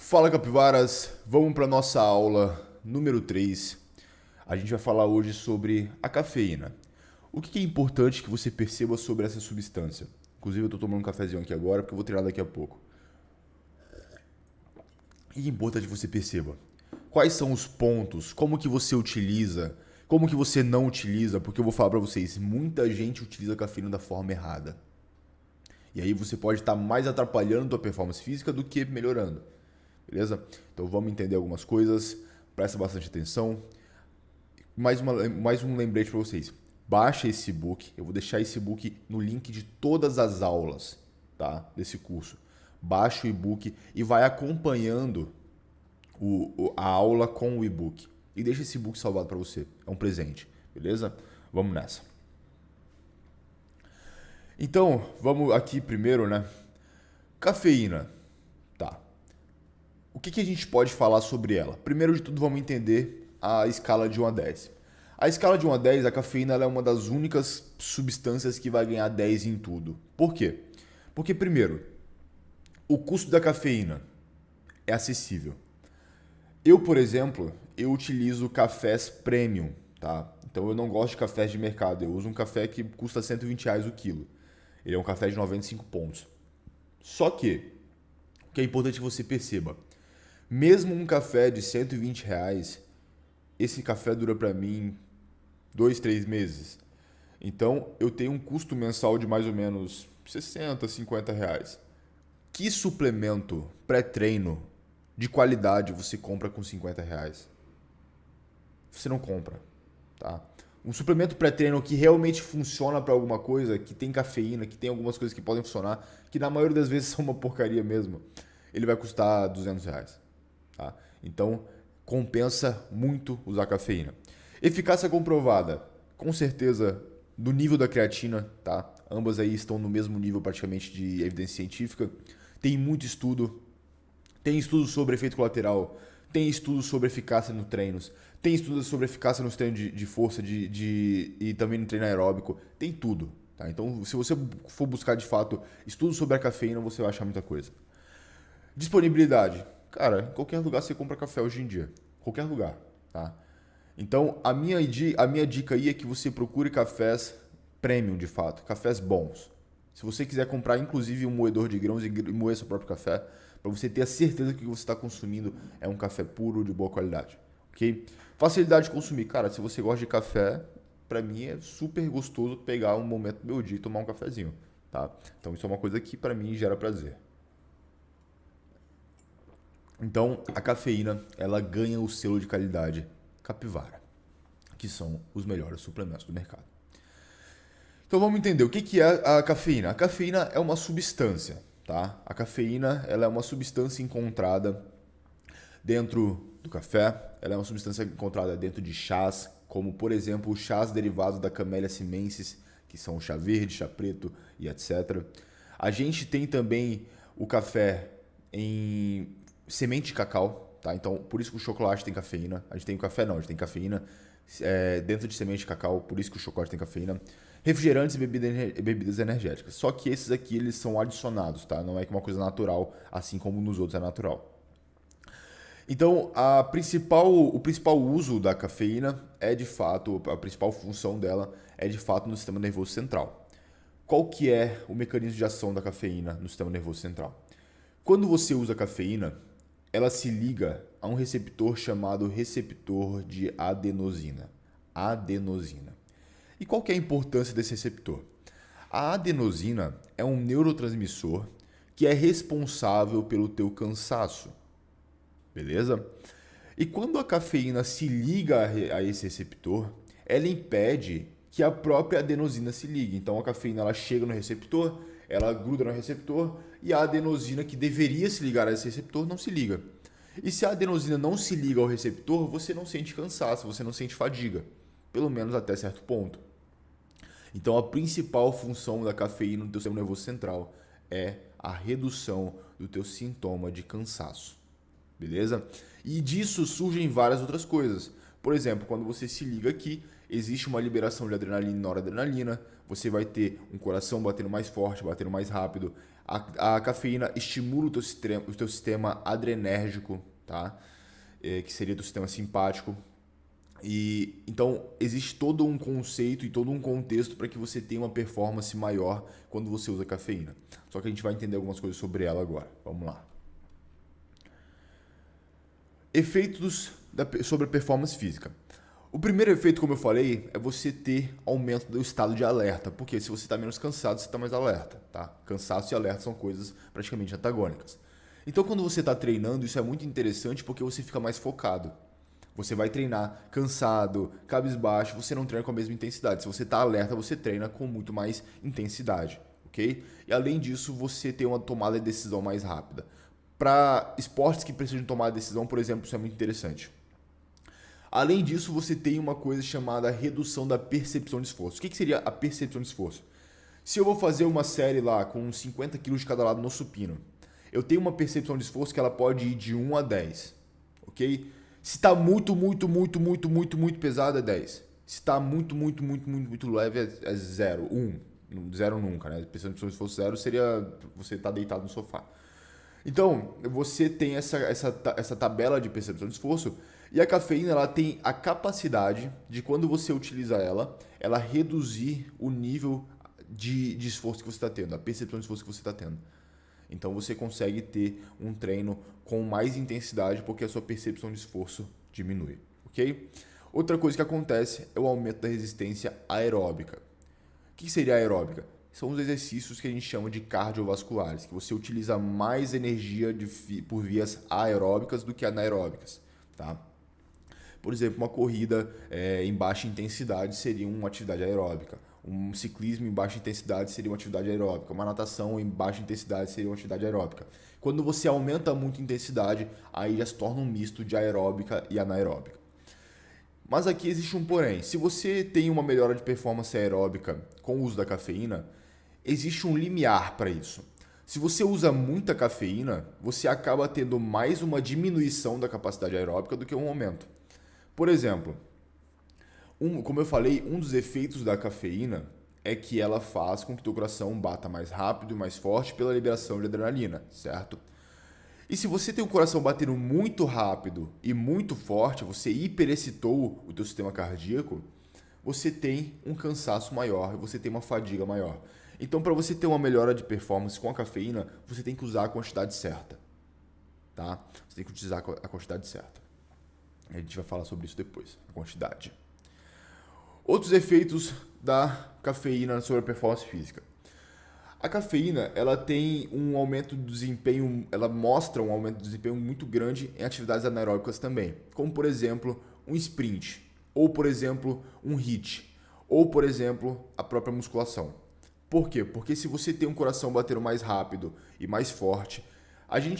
Fala, capivaras! Vamos para nossa aula número 3. A gente vai falar hoje sobre a cafeína. O que é importante que você perceba sobre essa substância? Inclusive eu estou tomando um cafezinho aqui agora porque eu vou treinar daqui a pouco. O que é importante que você perceba? Quais são os pontos? Como que você utiliza? Como que você não utiliza? Porque eu vou falar para vocês, muita gente utiliza a cafeína da forma errada. E aí você pode estar mais atrapalhando a tua performance física do que melhorando. Beleza? Então vamos entender algumas coisas, presta bastante atenção. Mais um lembrete para vocês. Baixa esse book, eu vou deixar esse book no link de todas as aulas, tá? Desse curso. Baixa o e-book e vai acompanhando a aula com o e-book. E deixa esse e-book salvado para você. É um presente, beleza? Vamos nessa. Então, vamos aqui primeiro, né? Cafeína. Tá. O que a gente pode falar sobre ela? Primeiro de tudo, vamos entender a escala de 1 a 10. A escala de 1 a 10, a cafeína ela é uma das únicas substâncias que vai ganhar 10 em tudo. Por quê? Porque, primeiro, o custo da cafeína é acessível. Eu, por exemplo, eu utilizo cafés premium, tá? Então eu não gosto de cafés de mercado. Eu uso um café que custa R$ 120 o quilo. Ele é um café de 95 pontos. Só que, o que é importante que você perceba, mesmo um café de R$ 120, esse café dura para mim 2, 3 meses. Então eu tenho um custo mensal de mais ou menos R$ 60, R$ 50. Que suplemento pré-treino de qualidade você compra com R$ 50? Você não compra, tá? Um suplemento pré-treino que realmente funciona para alguma coisa, que tem cafeína, que tem algumas coisas que podem funcionar, que na maioria das vezes são uma porcaria mesmo, ele vai custar R$ 200. Tá? Então, compensa muito usar cafeína. Eficácia comprovada, com certeza, do nível da creatina, tá? Ambas aí estão no mesmo nível praticamente de evidência científica. Tem muito estudo, tem estudos sobre efeito colateral, tem estudos sobre eficácia nos treinos, tem estudos sobre eficácia nos treinos de força e também no treino aeróbico, tem tudo. Tá? Então, se você for buscar de fato estudos sobre a cafeína, você vai achar muita coisa. Disponibilidade. Cara, em qualquer lugar você compra café hoje em dia. Qualquer lugar, tá? Então, a minha dica aí é que você procure cafés premium, de fato. Cafés bons. Se você quiser comprar, inclusive, um moedor de grãos e moer seu próprio café, para você ter a certeza que o que você está consumindo é um café puro, de boa qualidade. Ok? Facilidade de consumir. Cara, se você gosta de café, para mim é super gostoso pegar um momento do meu dia e tomar um cafezinho, tá? Então, isso é uma coisa que para mim gera prazer. Então, a cafeína, ela ganha o selo de qualidade Capivara, que são os melhores suplementos do mercado. Então, vamos entender o que é a cafeína. A cafeína é uma substância, tá? A cafeína, ela é uma substância encontrada dentro do café, ela é uma substância encontrada dentro de chás, como, por exemplo, chás derivados da Camellia sinensis, que são chá verde, chá preto e etc. A gente tem também o café em semente de cacau, tá? Então, por isso que o chocolate tem cafeína. A gente tem o café, não, a gente tem cafeína dentro de semente de cacau, por isso que o chocolate tem cafeína. Refrigerantes e bebidas energéticas. Só que esses aqui, eles são adicionados, tá? Não é que uma coisa natural, assim como nos outros é natural. Então, o principal uso da cafeína é, de fato, a principal função dela é, de fato, no sistema nervoso central. Qual que é o mecanismo de ação da cafeína no sistema nervoso central? Quando você usa cafeína, ela se liga a um receptor chamado receptor de adenosina. Adenosina. E qual que é a importância desse receptor? A adenosina é um neurotransmissor que é responsável pelo teu cansaço. Beleza? E quando a cafeína se liga a esse receptor, ela impede que a própria adenosina se ligue. Então a cafeína ela chega no receptor, ela gruda no receptor e a adenosina que deveria se ligar a esse receptor não se liga. E se a adenosina não se liga ao receptor, você não sente cansaço, você não sente fadiga, pelo menos até certo ponto. Então a principal função da cafeína no teu sistema nervoso central é a redução do teu sintoma de cansaço. Beleza? E disso surgem várias outras coisas. Por exemplo, quando você se liga aqui, existe uma liberação de adrenalina e noradrenalina, você vai ter um coração batendo mais forte, batendo mais rápido, A cafeína estimula o teu sistema adrenérgico, tá? Que seria do sistema simpático. E então existe todo um conceito e todo um contexto para que você tenha uma performance maior quando você usa cafeína. Só que a gente vai entender algumas coisas sobre ela agora. Vamos lá. Efeitos sobre a performance física. O primeiro efeito, como eu falei, é você ter aumento do estado de alerta. Porque se você está menos cansado, você está mais alerta. Tá? Cansaço e alerta são coisas praticamente antagônicas. Então, quando você está treinando, isso é muito interessante porque você fica mais focado. Você vai treinar cansado, cabisbaixo, você não treina com a mesma intensidade. Se você está alerta, você treina com muito mais intensidade, ok? E além disso, você tem uma tomada de decisão mais rápida. Para esportes que precisam de tomar decisão, por exemplo, isso é muito interessante. Além disso, você tem uma coisa chamada redução da percepção de esforço. O que seria a percepção de esforço? Se eu vou fazer uma série lá com 50 kg de cada lado no supino, eu tenho uma percepção de esforço que ela pode ir de 1 a 10, ok? Se está muito pesado, é 10. Se está muito leve, é 0, 1. 0 nunca, né? Percepção de esforço 0 seria você estar deitado no sofá. Então, você tem essa tabela de percepção de esforço e a cafeína ela tem a capacidade de, quando você utiliza ela, ela reduzir o nível de esforço que você está tendo, a percepção de esforço que você está tendo. Então, você consegue ter um treino com mais intensidade porque a sua percepção de esforço diminui, ok? Outra coisa que acontece é o aumento da resistência aeróbica. O que seria aeróbica? São os exercícios que a gente chama de cardiovasculares, que você utiliza mais energia por vias aeróbicas do que anaeróbicas, tá? Por exemplo, uma corrida em baixa intensidade seria uma atividade aeróbica. Um ciclismo em baixa intensidade seria uma atividade aeróbica. Uma natação em baixa intensidade seria uma atividade aeróbica. Quando você aumenta muito a intensidade, aí já se torna um misto de aeróbica e anaeróbica. Mas aqui existe um porém. Se você tem uma melhora de performance aeróbica com o uso da cafeína, existe um limiar para isso. Se você usa muita cafeína, você acaba tendo mais uma diminuição da capacidade aeróbica do que um aumento. Por exemplo, como eu falei, um dos efeitos da cafeína é que ela faz com que o teu coração bata mais rápido e mais forte pela liberação de adrenalina, certo? E se você tem o coração batendo muito rápido e muito forte, você hiperexcitou o teu sistema cardíaco, você tem um cansaço maior, você tem uma fadiga maior. Então, para você ter uma melhora de performance com a cafeína, você tem que usar a quantidade certa, tá? Você tem que utilizar a quantidade certa. A gente vai falar sobre isso depois, a quantidade. Outros efeitos da cafeína sobre a performance física. A cafeína, ela tem um aumento do desempenho, ela mostra um aumento do desempenho muito grande em atividades anaeróbicas também, como por exemplo, um sprint, ou por exemplo, um HIIT, ou por exemplo, a própria musculação. Por quê? Porque se você tem um coração batendo mais rápido e mais forte,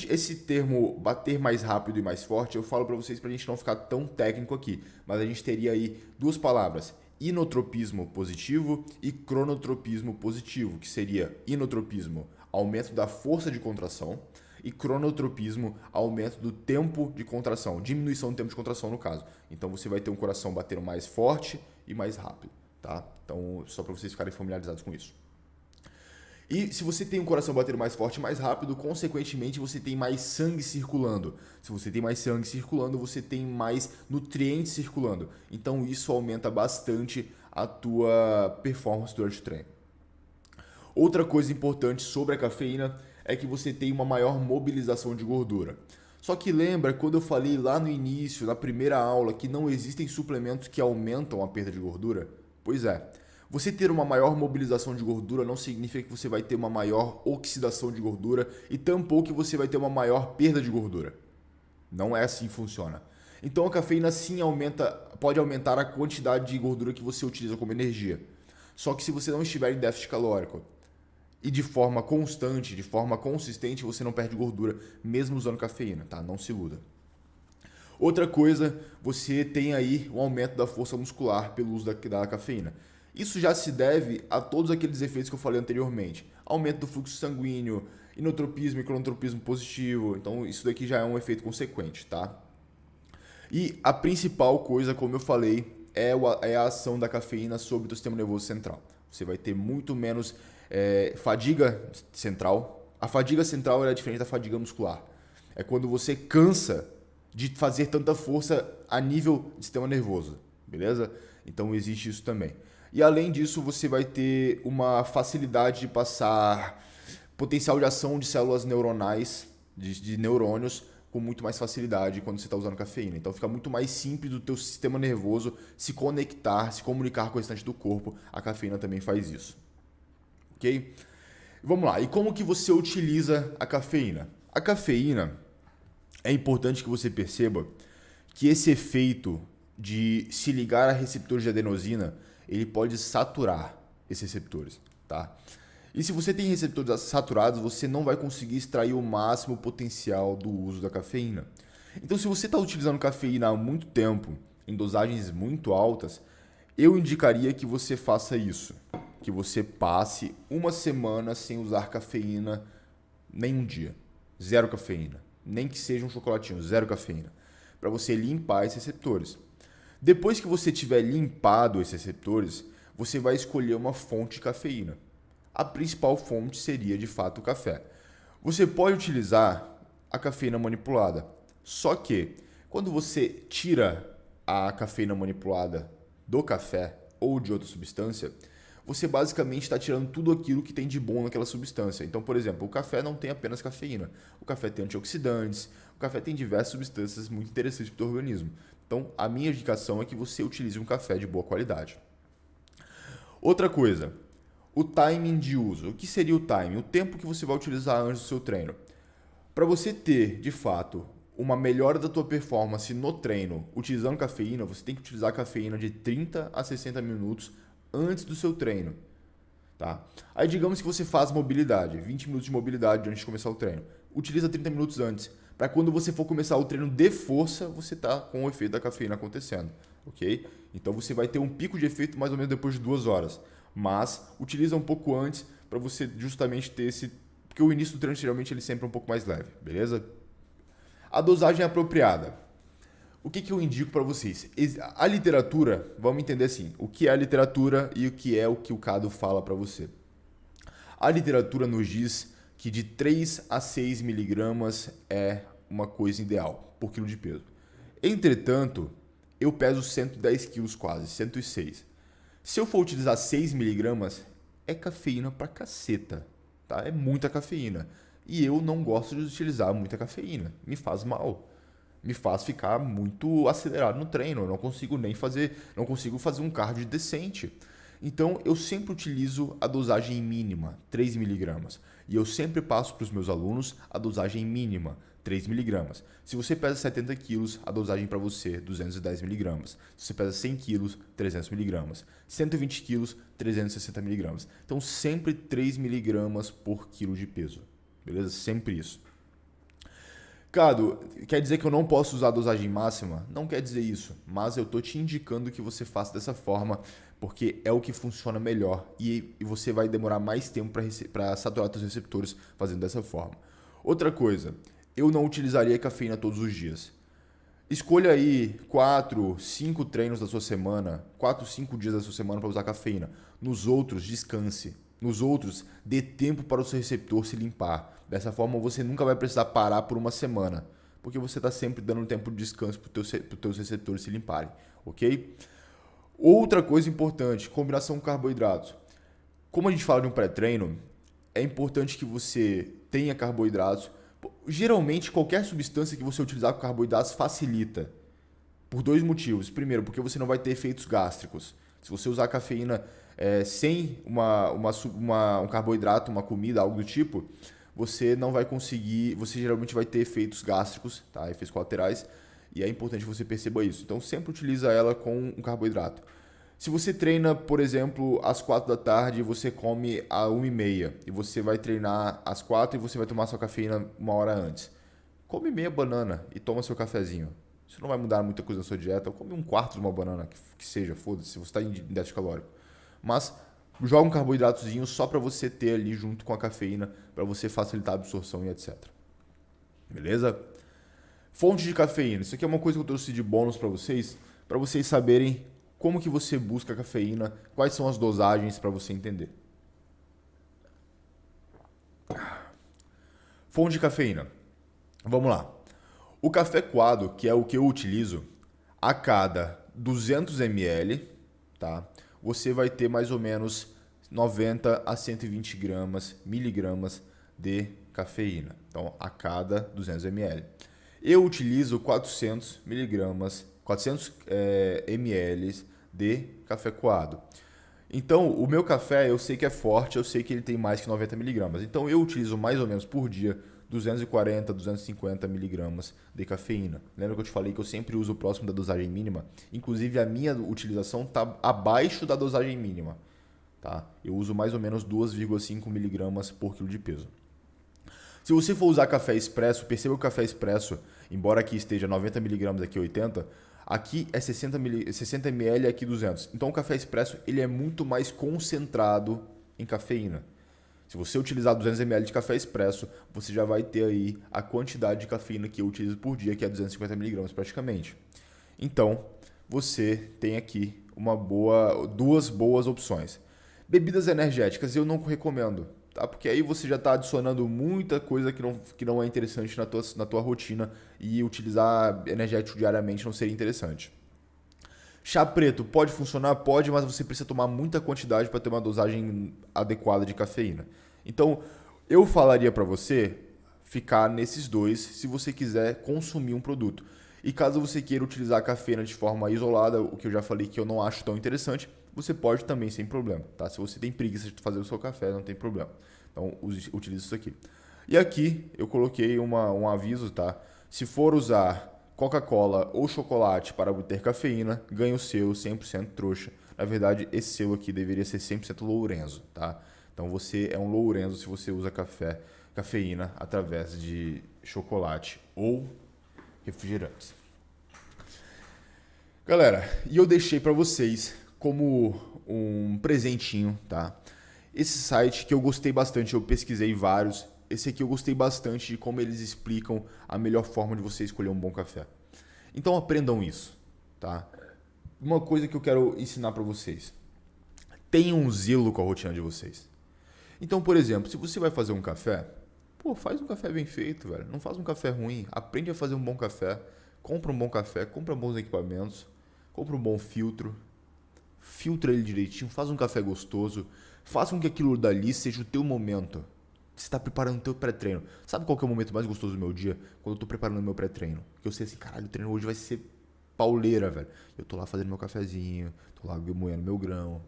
esse termo bater mais rápido e mais forte, eu falo para vocês para a gente não ficar tão técnico aqui, mas a gente teria aí duas palavras: inotropismo positivo e cronotropismo positivo, que seria inotropismo, aumento da força de contração, e cronotropismo, aumento do tempo de contração, diminuição do tempo de contração no caso. Então você vai ter um coração batendo mais forte e mais rápido, tá? Então, só para vocês ficarem familiarizados com isso. E se você tem um coração batendo mais forte e mais rápido, consequentemente você tem mais sangue circulando. Se você tem mais sangue circulando, você tem mais nutrientes circulando. Então isso aumenta bastante a tua performance durante o treino. Outra coisa importante sobre a cafeína é que você tem uma maior mobilização de gordura. Só que lembra quando eu falei lá no início, na primeira aula, que não existem suplementos que aumentam a perda de gordura? Pois é. Você ter uma maior mobilização de gordura não significa que você vai ter uma maior oxidação de gordura e tampouco que você vai ter uma maior perda de gordura. Não é assim que funciona. Então a cafeína sim pode aumentar a quantidade de gordura que você utiliza como energia. Só que se você não estiver em déficit calórico e de forma constante, de forma consistente, você não perde gordura mesmo usando cafeína, tá? Não se iluda. Outra coisa, você tem aí um aumento da força muscular pelo uso da cafeína. Isso já se deve a todos aqueles efeitos que eu falei anteriormente. Aumento do fluxo sanguíneo, inotropismo e cronotropismo positivo. Então isso daqui já é um efeito consequente, tá? E a principal coisa, como eu falei, é a ação da cafeína sobre o sistema nervoso central. Você vai ter muito menos fadiga central, A fadiga central ela é diferente da fadiga muscular. É quando você cansa de fazer tanta força a nível de sistema nervoso, beleza? Então existe isso também. E além disso, você vai ter uma facilidade de passar potencial de ação de células neuronais, de neurônios, com muito mais facilidade quando você está usando cafeína. Então fica muito mais simples do teu sistema nervoso se conectar, se comunicar com o restante do corpo. A cafeína também faz isso. Ok? Vamos lá. E como que você utiliza a cafeína? A cafeína, é importante que você perceba que esse efeito de se ligar a receptores de adenosina, ele pode saturar esses receptores, tá? E se você tem receptores saturados, você não vai conseguir extrair o máximo potencial do uso da cafeína. Então, se você está utilizando cafeína há muito tempo, em dosagens muito altas, eu indicaria que você faça isso. Que você passe uma semana sem usar cafeína nem um dia. Zero cafeína. Nem que seja um chocolatinho, zero cafeína. Para você limpar esses receptores. Depois que você tiver limpado esses receptores, você vai escolher uma fonte de cafeína. A principal fonte seria, de fato, o café. Você pode utilizar a cafeína manipulada. Só que, quando você tira a cafeína manipulada do café ou de outra substância, você basicamente está tirando tudo aquilo que tem de bom naquela substância. Então, por exemplo, o café não tem apenas cafeína. O café tem antioxidantes, o café tem diversas substâncias muito interessantes para o organismo. Então, a minha indicação é que você utilize um café de boa qualidade. Outra coisa, o timing de uso. O que seria o timing? O tempo que você vai utilizar antes do seu treino. Para você ter, de fato, uma melhora da tua performance no treino utilizando cafeína, você tem que utilizar a cafeína de 30 a 60 minutos antes do seu treino. Tá? Aí digamos que você faz mobilidade, 20 minutos de mobilidade antes de começar o treino. Utiliza 30 minutos antes, para quando você for começar o treino de força, você tá com o efeito da cafeína acontecendo, ok? Então você vai ter um pico de efeito mais ou menos depois de 2 horas, mas utiliza um pouco antes para você justamente ter esse, porque o início do treino geralmente ele sempre é um pouco mais leve, beleza? A dosagem apropriada. O que eu indico para vocês? A literatura, vamos entender assim, o que é a literatura e o que o Cado fala para você. A literatura nos diz que de 3 a 6 miligramas é uma coisa ideal por quilo de peso. Entretanto, eu peso 110 quilos quase, 106. Se eu for utilizar 6 miligramas, é cafeína pra caceta, tá? É muita cafeína. E eu não gosto de utilizar muita cafeína, me faz mal. Me faz ficar muito acelerado no treino. Eu não consigo fazer um cardio decente. Então, eu sempre utilizo a dosagem mínima, 3 miligramas. E eu sempre passo para os meus alunos a dosagem mínima, 3 miligramas. Se você pesa 70 quilos, a dosagem para você é 210 miligramas. Se você pesa 100 quilos, 300 miligramas. 120 quilos, 360 miligramas. Então, sempre 3 miligramas por quilo de peso. Beleza? Sempre isso. Cado, quer dizer que eu não posso usar a dosagem máxima? Não quer dizer isso, mas eu estou te indicando que você faça dessa forma, porque é o que funciona melhor e você vai demorar mais tempo para saturar seus receptores fazendo dessa forma. Outra coisa, eu não utilizaria cafeína todos os dias. Escolha aí 4, 5 treinos da sua semana, 4, 5 dias da sua semana para usar cafeína. Nos outros, descanse. Nos outros, dê tempo para o seu receptor se limpar. Dessa forma, você nunca vai precisar parar por uma semana, porque você está sempre dando um tempo de descanso para os teus receptores se limparem, ok? Outra coisa importante, combinação com carboidratos. Como a gente fala de um pré-treino, é importante que você tenha carboidratos. Geralmente, qualquer substância que você utilizar com carboidratos facilita, por 2 motivos. Primeiro, porque você não vai ter efeitos gástricos. Se você usar cafeína sem um carboidrato, uma comida, algo do tipo, você não vai conseguir, você geralmente vai ter efeitos gástricos, tá? Efeitos colaterais, e é importante que você perceba isso. Então, sempre utiliza ela com um carboidrato. Se você treina, por exemplo, às 4 da tarde e você come às 1h30, e você vai treinar às 4 e você vai tomar sua cafeína 1 hora antes, come meia banana e toma seu cafezinho. Isso não vai mudar muita coisa na sua dieta. Ou come 1/4 de uma banana, que seja, foda-se, se você está em déficit calórico. Mas joga um carboidratozinho só para você ter ali junto com a cafeína, para você facilitar a absorção e etc. Beleza? Fonte de cafeína. Isso aqui é uma coisa que eu trouxe de bônus para vocês saberem como que você busca a cafeína, quais são as dosagens para você entender. Fonte de cafeína. Vamos lá. O café coado, que é o que eu utilizo, a cada 200 ml, tá? Você vai ter mais ou menos 90 a 120 miligramas de cafeína. Então, a cada 200 ml. Eu utilizo 400 ml de café coado. Então, o meu café eu sei que é forte, eu sei que ele tem mais que 90 miligramas. Então, eu utilizo mais ou menos por dia 240, 250 miligramas de cafeína. Lembra que eu te falei que eu sempre uso próximo da dosagem mínima? Inclusive, a minha utilização está abaixo da dosagem mínima. Tá? Eu uso mais ou menos 2,5 miligramas por quilo de peso. Se você for usar café expresso, perceba que o café expresso, embora aqui esteja 90 miligramas, aqui 80, aqui é 60 ml, aqui 200. Então o café expresso ele é muito mais concentrado em cafeína. Se você utilizar 200 ml de café expresso, você já vai ter aí a quantidade de cafeína que eu utilizo por dia, que é 250 miligramas praticamente. Então, você tem aqui duas boas opções. Bebidas energéticas eu não recomendo, tá? Porque aí você já está adicionando muita coisa que não é interessante na tua rotina e utilizar energético diariamente não seria interessante. Chá preto pode funcionar? Pode, mas você precisa tomar muita quantidade para ter uma dosagem adequada de cafeína. Então, eu falaria para você ficar nesses dois se você quiser consumir um produto. E caso você queira utilizar a cafeína de forma isolada, o que eu já falei que eu não acho tão interessante, você pode também sem problema, tá? Se você tem preguiça de fazer o seu café, não tem problema. Então, utilize isso aqui. E aqui eu coloquei um aviso, tá? Se for usar Coca-Cola ou chocolate para obter cafeína, ganhe o selo 100% trouxa. Na verdade, esse selo aqui deveria ser 100% Lourenço, tá? Então você é um Lourenço se você usa cafeína através de chocolate ou refrigerantes. Galera, e eu deixei para vocês como um presentinho, tá? Esse site que eu gostei bastante, eu pesquisei vários. Esse aqui eu gostei bastante de como eles explicam a melhor forma de você escolher um bom café. Então aprendam isso, tá? Uma coisa que eu quero ensinar para vocês. Tenham um zelo com a rotina de vocês. Então, por exemplo, se você vai fazer um café, faz um café bem feito, velho. Não faz um café ruim. Aprende a fazer um bom café. Compra um bom café, compra bons equipamentos, compra um bom filtro. Filtra ele direitinho, faz um café gostoso. Faça com que aquilo dali seja o teu momento. Você está preparando o teu pré-treino. Sabe qual que é o momento mais gostoso do meu dia? Quando eu estou preparando o meu pré-treino. Porque eu sei assim, caralho, o treino hoje vai ser pauleira, velho. Eu tô lá fazendo meu cafezinho, tô lá moendo meu grão.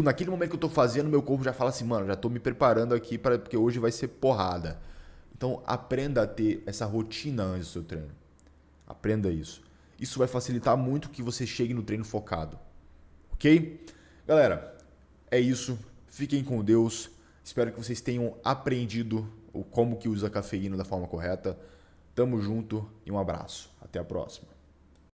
Naquele momento que eu tô fazendo, meu corpo já fala assim, mano, já tô me preparando aqui porque hoje vai ser porrada. Então, aprenda a ter essa rotina antes do seu treino. Aprenda isso. Isso vai facilitar muito que você chegue no treino focado. Ok? Galera, é isso. Fiquem com Deus. Espero que vocês tenham aprendido como que usa a cafeína da forma correta. Tamo junto e um abraço. Até a próxima.